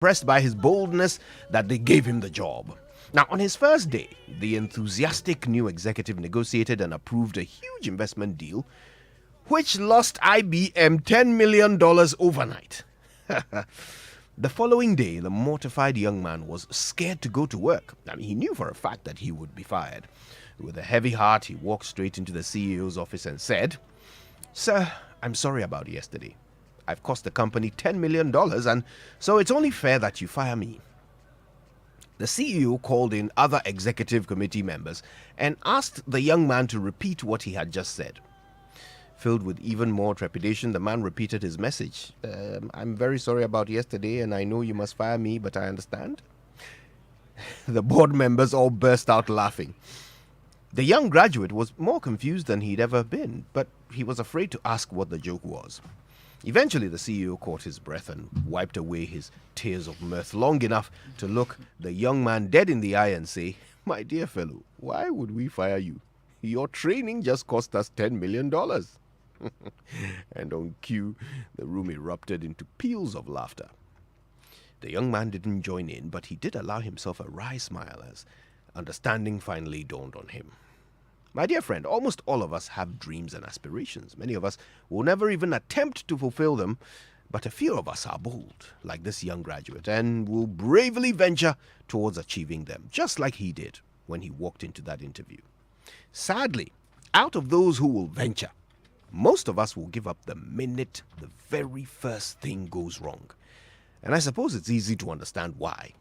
impressed by his boldness that they gave him the job. Now, on his first day, the enthusiastic new executive negotiated and approved a huge investment deal, which lost IBM $10 million overnight. The following day, the mortified young man was scared to go to work. He knew for a fact that he would be fired. With a heavy heart, he walked straight into the CEO's office and said, "Sir, I'm sorry about yesterday. I've cost the company $10 million, and so it's only fair that you fire me." The CEO called in other executive committee members and asked the young man to repeat what he had just said. Filled with even more trepidation, the man repeated his message. "I'm very sorry about yesterday, and I know you must fire me, but I understand." The board members all burst out laughing. The young graduate was more confused than he'd ever been, but he was afraid to ask what the joke was. Eventually, the CEO caught his breath and wiped away his tears of mirth long enough to look the young man dead in the eye and say, "My dear fellow, why would we fire you? Your training just cost us $10 million. And on cue, the room erupted into peals of laughter. The young man didn't join in, but he did allow himself a wry smile as understanding finally dawned on him. My dear friend, almost all of us have dreams and aspirations. Many of us will never even attempt to fulfill them, but a few of us are bold, like this young graduate, and will bravely venture towards achieving them, just like he did when he walked into that interview. Sadly, out of those who will venture, most of us will give up the minute the very first thing goes wrong. And I suppose it's easy to understand why.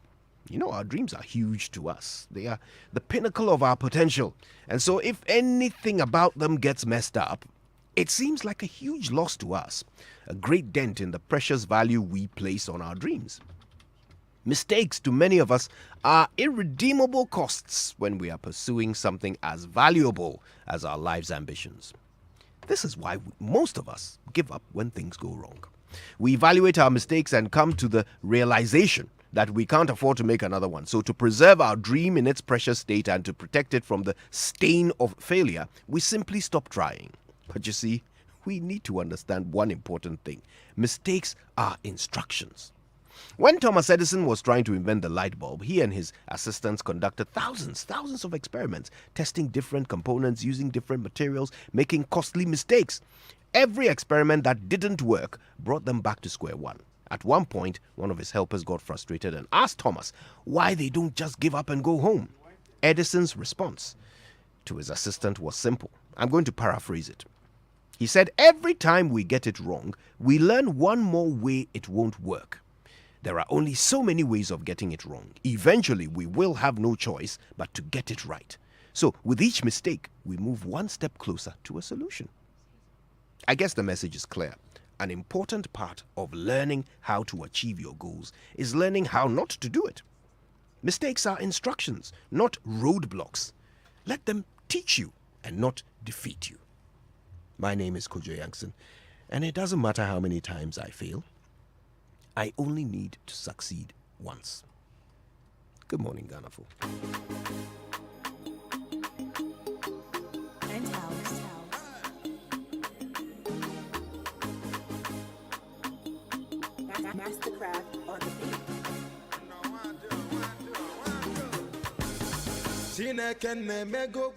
Our dreams are huge to us. They are the pinnacle of our potential. And so if anything about them gets messed up, it seems like a huge loss to us, a great dent in the precious value we place on our dreams. Mistakes to many of us are irredeemable costs when we are pursuing something as valuable as our life's ambitions. This is why most of us give up when things go wrong. We evaluate our mistakes and come to the realization that we can't afford to make another one. So to preserve our dream in its precious state and to protect it from the stain of failure, we simply stop trying. But you see, we need to understand one important thing. Mistakes are instructions. When Thomas Edison was trying to invent the light bulb, he and his assistants conducted thousands of experiments, testing different components, using different materials, making costly mistakes. Every experiment that didn't work brought them back to square one. At one point, one of his helpers got frustrated and asked Thomas why they don't just give up and go home. Edison's response to his assistant was simple. I'm going to paraphrase it. He said, "Every time we get it wrong, we learn one more way it won't work. There are only so many ways of getting it wrong. Eventually, we will have no choice but to get it right. So, with each mistake, we move one step closer to a solution." I guess the message is clear. An important part of learning how to achieve your goals is learning how not to do it. Mistakes are instructions, not roadblocks. Let them teach you and not defeat you. My name is Joy99.7FM, and it doesn't matter how many times I fail. I only need to succeed once. Good morning, Ghanafo. Mastercraft on the beat. Tina can make go